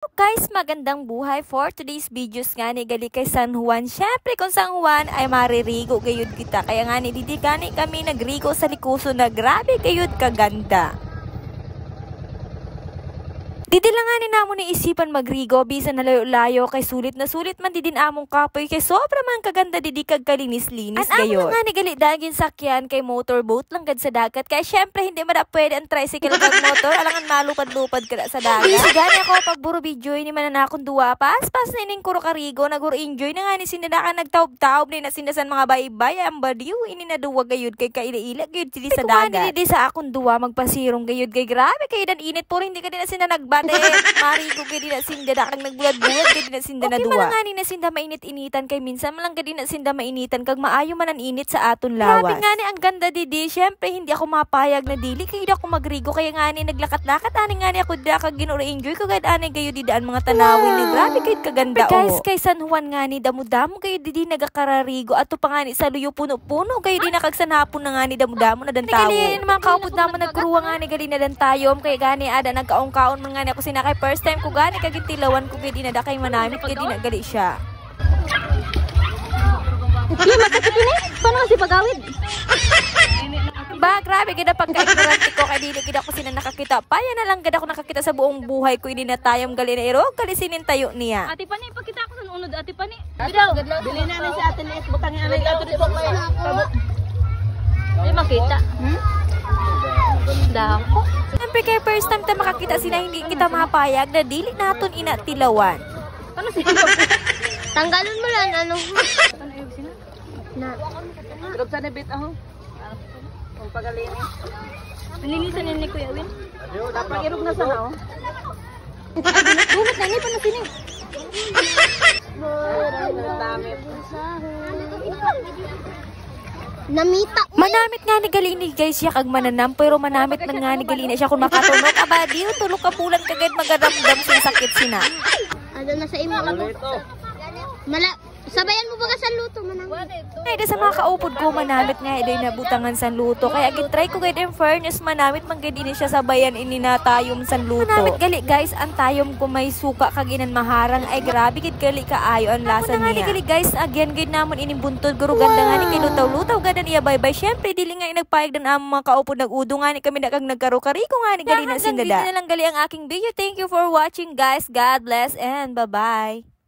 Guys, magandang buhay for today's videos nga ni gali kay San Juan. Syempre kung San Juan ay maririgo gayud kita. Kaya nga ni didi gani kami nagrigo sa likuso na grabe gayud kaganda. Didi lang nga ni namo ni isipan magrigo bisan na layo-layo kay sulit na sulit man didin among kapoy kay sobra man kaganda didi kag kalinis-linis gayon. Ang nga ni gali dagin sakyan kay motorboat lang gad sa dagat kay syempre hindi man pwede ang tricycle kag motor alangan malupad-lupad kada sa dagat. Busy gani ako pagburo video ni man na akong duwa pas na ining kuro karigo naguro enjoy na nga ni sinadakan nagtaob-taob ni nasinasan mga baybay ang badiw ini na duwa gayud kay kaila-ila gayud dili sa dagat. Didi sa akong duwa magpasirong gayud kay grabe kay dan init puro hindi ka din na sinanagbate. Marigo gadi na sinda da kag nagbulat-bulat gadi na sinda na duwa. Okay man nga ni na sinda mainit-initan kay minsan man lang gadi na sinda mainitan kag maayo man ang init sa aton lawas. Grabe nga ni ang ganda didi. Syempre hindi ako mapayag na dili kay ako magrigo kaya nga ni naglakat-lakat ani nga ni ako da kag ginuro-enjoy ko gad ani gayo didaan mga tanawin ni grabe kay kaganda o. Guys kay San Juan nga ni damo-damo kayo didi nagakararigo ato pa nga ni sa luyo puno-puno kayo di nakagsanhapon na nga ni damo-damo na dantawo. Gali mga kaupod naman nagkuruwa nga ni gali na dantayom kay gani ada nagkaong-kaon man nga ako sinakay first time ko gani kagintilawan ko gadi na dakay manamit gadi na gali siya. Di masakit ini? Paano kasi pagawid? Ba, grabe gida pagka-ignorante ko kay dili gid ako sina nakakita. Paya na lang gid ako nakakita sa buong buhay ko ini natayom gali na iro gali sinin tayo niya. Ati pani pakita ko sa unod ati pani. Bidaw. Dili na ni si Ate Lies butang anay ato dito kay. Di makita. Dako. Siyempre kay first time ta makakita sila hindi kita mapayag na dili naton inatilawan. Ano si tanggalon mo lang ano. Ano yung sina? Na. Drop sa nebit aho. Kung pagalinis. Nilinisan ni Kuya Win. Dapat irog na sana oh. Bunot na ni pa na sini. Namita. Manamit nga ni gali ni guys siya kag mananam pero manamit na nga ni gali na siya kung makatunog abadiw tulog ka pulan kagad magaramdam sa sakit sina. Ano na sa imo mala sabayan mo ba ka sa luto manamit? Ay sa mga kaupod ko manamit nga iday nabutangan sa luto kaya gitry ko gid in fairness manamit man gid ini siya sabayan ini na tayom sa luto. Manamit gali guys ang tayom ko may suka kag inan maharang ay grabe gid gali kaayo ang lasa niya. Gali guys again gid namon ini buntod guro ganda nga ni kinutaw-lutaw ganda niya bye-bye. Syempre dili nga nagpayag dan ang mga kaupod nag-udo nga ni kami na kag nagkaro-kari ko nga ni gali na sindada. Na lang gali ang aking video. Thank you for watching guys. God bless and bye-bye.